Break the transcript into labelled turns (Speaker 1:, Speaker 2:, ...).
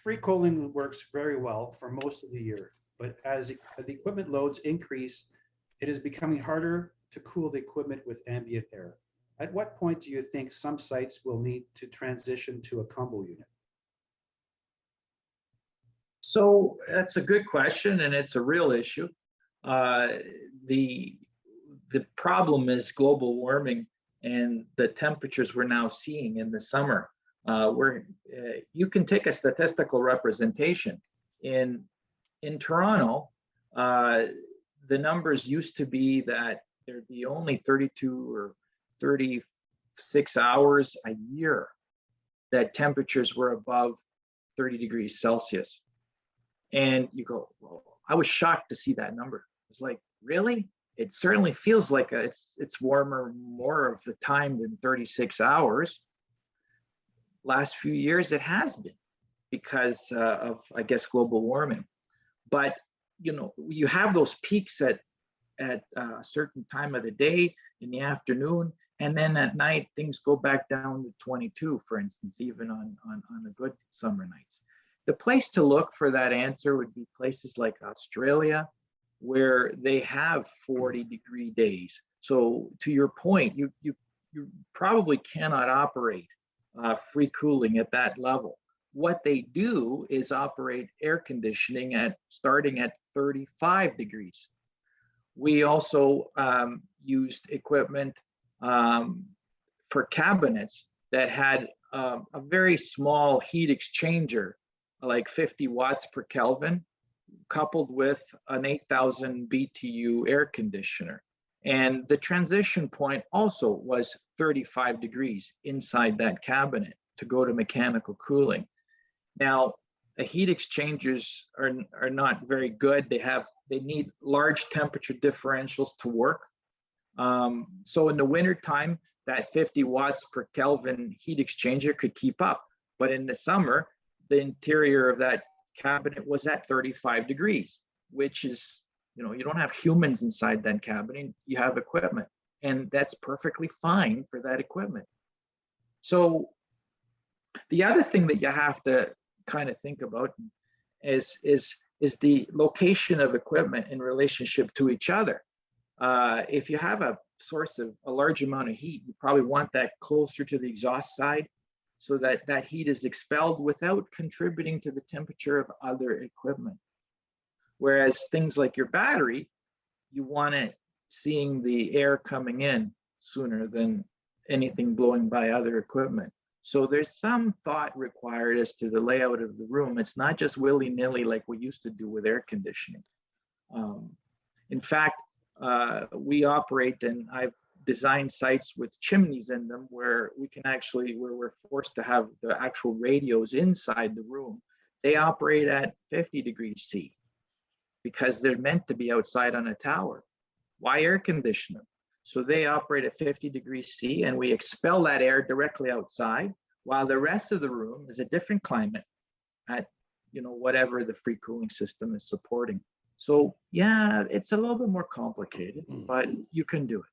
Speaker 1: free cooling works very well for most of the year, but as the equipment loads increase, it is becoming harder to cool the equipment with ambient air. At what point do you think some sites will need to transition to a combo unit?
Speaker 2: So that's a good question, and it's a real issue. The problem is global warming and the temperatures we're now seeing in the summer. You can take a statistical representation. In Toronto, the numbers used to be that there'd be only 32 or 36 hours a year that temperatures were above 30 degrees Celsius. And you go, well, I was shocked to see that number. It's like, really? It certainly feels like it's warmer more of the time than 36 hours. Last few years, it has been because of, I guess, global warming. But, you know, you have those peaks at a certain time of the day, in the afternoon, and then at night, things go back down to 22, for instance, even on the good summer nights. The place to look for that answer would be places like Australia, where they have 40-degree days. So to your point, you probably cannot operate free cooling at that level. What they do is operate air conditioning starting at 35 degrees. We also used equipment for cabinets that had a very small heat exchanger, like 50 watts per Kelvin, coupled with an 8,000 BTU air conditioner. And the transition point also was 35 degrees inside that cabinet to go to mechanical cooling. Now, the heat exchangers are not very good. They need large temperature differentials to work. So in the wintertime, that 50 watts per Kelvin heat exchanger could keep up. But in the summer, the interior of that cabinet was at 35 degrees, which is, you know, you don't have humans inside that cabinet, you have equipment, and that's perfectly fine for that equipment. So the other thing that you have to kind of think about is the location of equipment in relationship to each other. If you have a source of a large amount of heat, you probably want that closer to the exhaust side, so that that heat is expelled without contributing to the temperature of other equipment. Whereas things like your battery, you want it seeing the air coming in sooner than anything blowing by other equipment. So there's some thought required as to the layout of the room. It's not just willy-nilly like we used to do with air conditioning. In fact, we operate, and I've designed sites with chimneys in them where we're forced to have the actual radios inside the room. They operate at 50 degrees C because they're meant to be outside on a tower. Why air condition them? So they operate at 50 degrees C, and we expel that air directly outside, while the rest of the room is a different climate at, you know, whatever the free cooling system is supporting. So yeah, it's a little bit more complicated, but you can do it.